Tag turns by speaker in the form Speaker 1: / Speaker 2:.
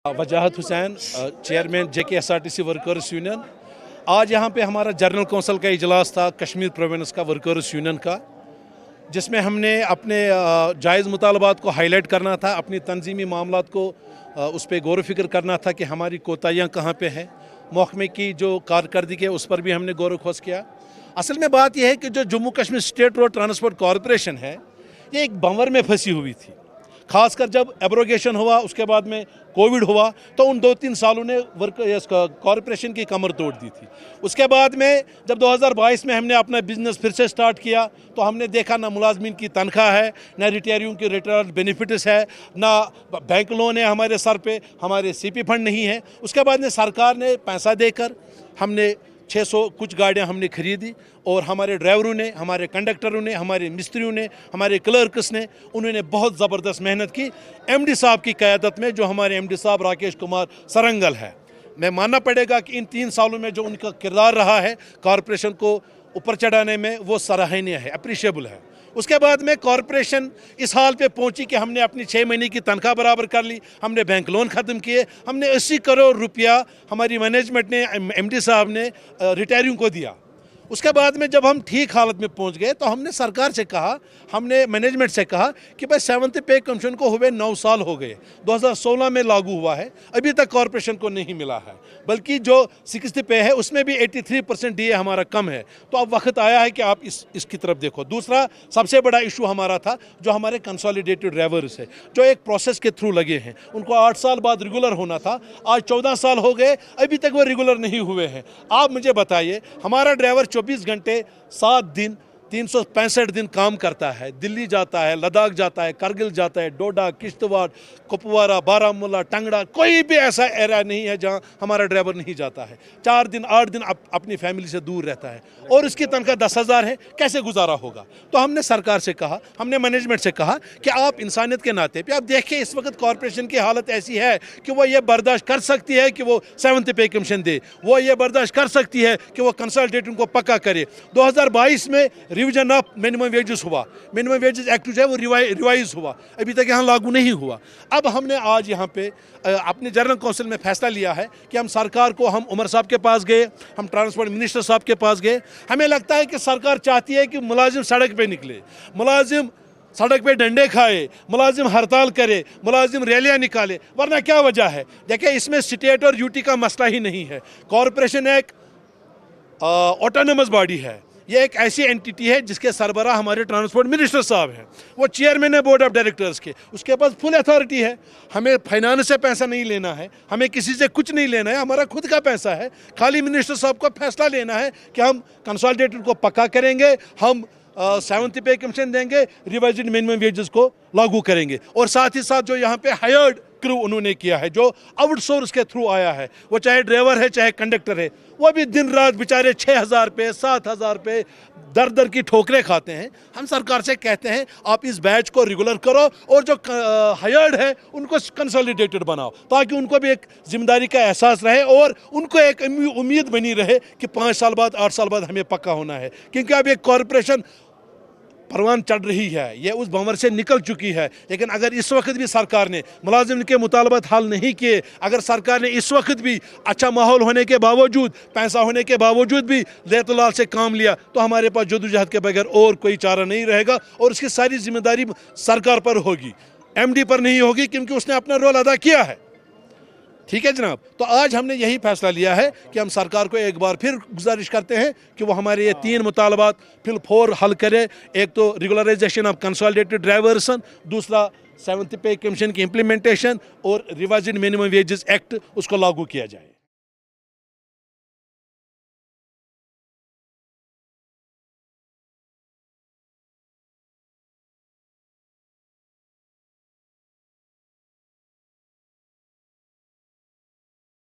Speaker 1: वजाहत Hussain, chairman JKSRTC workers union. आज यहाँ पे हमारा जनरल कौंसिल का इजलास था कश्मीर प्रोविंस का वर्कर्स यूनियन का, जिसमें हमने अपने जायज़ मुतालबात को हाईलाइट करना था, अपनी तंजीमी मामलात को उस पर गौर फिक्र करना था कि हमारी कोताहियाँ कहाँ पे हैं, महकमे की जो कारकर्दगी है उस पर भी हमने गौर खोज किया। असल में बात यह है कि जो Jammu Kashmir state road transport corporation है, ये एक भंवर में फंसी हुई थी। खासकर जब एब्रोगेशन हुआ, उसके बाद में कोविड हुआ, तो उन 2-3 सालों ने कॉरपोरेशन की कमर तोड़ दी थी। उसके बाद में जब 2022 में हमने अपना बिजनेस फिर से स्टार्ट किया, तो हमने देखा ना मुलाजमीन की तनख्वाह है, ना रिटायरियों की रिटायर्ड बेनिफिट्स है, ना बैंक लोन है हमारे सर पे, हमारे CP फंड नहीं है। उसके बाद में सरकार ने पैसा देकर हमने 600 कुछ गाड़ियां हमने खरीदी, और हमारे ड्राइवरों ने, हमारे कंडक्टरों ने, हमारे मिस्त्रियों ने, हमारे क्लर्क्स ने, उन्होंने बहुत ज़बरदस्त मेहनत की MD साहब की क़यादत में। जो हमारे MD साहब राकेश कुमार सरंगल है, मैं मानना पड़ेगा कि इन 3 सालों में जो उनका किरदार रहा है कॉरपोरेशन को ऊपर चढ़ाने में, वो सराहनीय है, अप्रिशिएबल है। उसके बाद में कॉरपोरेशन इस हाल पे पहुंची कि हमने अपनी 6 महीने की तनख्वाह बराबर कर ली, हमने बैंक लोन ख़त्म किए, हमने 80 करोड़ रुपया हमारी मैनेजमेंट ने, MD साहब ने रिटायरिंग को दिया। उसके बाद में जब हम ठीक हालत में पहुंच गए, तो हमने सरकार से कहा, हमने मैनेजमेंट से कहा कि भाई 7th पे कमीशन को हुए 9 साल हो गए, 2016 में लागू हुआ है, अभी तक कॉरपोरेशन को नहीं मिला है, बल्कि जो 6th पे है उसमें भी 83% DA हमारा कम है। तो अब वक्त आया है कि आप इसकी तरफ देखो। दूसरा सबसे बड़ा इशू हमारा था जो हमारे कंसोलिडेटेड ड्राइवर्स है, जो एक प्रोसेस के थ्रू लगे हैं, उनको 8 साल बाद रेगुलर होना था, आज 14 साल हो गए, अभी तक वो रेगुलर नहीं हुए हैं। आप मुझे बताइए, हमारा ड्राइवर 24 घंटे 7 दिन 365 दिन काम करता है, दिल्ली जाता है, लद्दाख जाता है, करगिल जाता है, डोडा, किश्तवाड़, कुपवारा, बारामूला, टंगड़ा, कोई भी ऐसा एरिया नहीं है जहां हमारा ड्राइवर नहीं जाता है। 4 दिन 8 दिन अपनी फैमिली से दूर रहता है, और उसकी तनख्वाह 10,000 है, कैसे गुजारा होगा। तो हमने सरकार से कहा, हमने मैनेजमेंट से कहा कि आप इंसानियत के नाते पे आप देखिए, इस वक्त कॉरपोरेशन की हालत ऐसी है कि वो ये बर्दाश्त कर सकती है कि वो 7th पे कमीशन दे, वो ये बर्दाश्त कर सकती है कि वो कंसल्टेटिंग को पक्का करे। 2022 में रिवीजन ऑफ मिनिमम वेजेस हुआ, मिनिमम वेजेस एक्ट जो है वो रिवाइज हुआ, अभी तक यहाँ लागू नहीं हुआ। अब हमने आज यहाँ पे अपने जनरल कौंसिल में फैसला लिया है कि हम सरकार को, हम उमर साहब के पास गए, हम ट्रांसपोर्ट मिनिस्टर साहब के पास गए। हमें लगता है कि सरकार चाहती है कि मुलाजिम सड़क पे निकले, मुलाजिम सड़क पे डंडे खाए, मुलाजिम हड़ताल करे, मुलाजिम रैलियां निकाले, वरना क्या वजह है। देखिए, इसमें स्टेट और यूटी का मसला ही नहीं है। कॉरपोरेशन एक ऑटोनमस बॉडी है, ये एक ऐसी एंटिटी है जिसके सरबराह हमारे ट्रांसपोर्ट मिनिस्टर साहब हैं, वो चेयरमैन है बोर्ड ऑफ डायरेक्टर्स के, उसके पास फुल अथॉरिटी है। हमें फाइनेंस से पैसा नहीं लेना है, हमें किसी से कुछ नहीं लेना है, हमारा खुद का पैसा है। खाली मिनिस्टर साहब को फैसला लेना है कि हम कंसोलिडेटेड को पक्का करेंगे, हम 7th पे कमीशन देंगे, रिवाइज्ड मिनिमम वेजेस को लागू करेंगे, और साथ ही साथ जो यहाँ पे हायर्ड क्रू उन्होंने किया है, जो आउटसोर्स के थ्रू आया है, वो चाहे ड्राइवर है चाहे कंडक्टर है, वो भी दिन रात बेचारे 6,000 पे 7,000 पे दर दर की ठोकरें खाते हैं। हम सरकार से कहते हैं आप इस बैच को रेगुलर करो, और जो हायर्ड है उनको कंसोलिडेटेड बनाओ, ताकि उनको भी एक जिम्मेदारी का एहसास रहे, और उनको एक उम्मीद बनी रहे कि 5 साल बाद 8 साल बाद हमें पक्का होना है। क्योंकि अब एक कॉरपोरेशन परवान चढ़ रही है, ये उस भंवर से निकल चुकी है। लेकिन अगर इस वक्त भी सरकार ने मुलाजिम के मुतालबात हल नहीं किए, अगर सरकार ने इस वक्त भी अच्छा माहौल होने के बावजूद, पैसा होने के बावजूद भी लेतलाल से काम लिया, तो हमारे पास जदोजहद के बगैर और कोई चारा नहीं रहेगा, और उसकी सारी जिम्मेदारी सरकार पर होगी, MD पर नहीं होगी, क्योंकि उसने अपना रोल अदा किया है। ठीक है जनाब, तो आज हमने यही फैसला लिया है कि हम सरकार को एक बार फिर गुजारिश करते हैं कि वो हमारे ये 3 मुतालबात फिल 4 हल करे। एक तो रेगुलराइजेशन ऑफ कंसोलिडेटेड ड्राइवर्स, दूसरा 7th पे कमीशन की इम्प्लीमेंटेशन, और रिवाइज्ड मिनिमम वेजेस एक्ट उसको लागू किया जाए।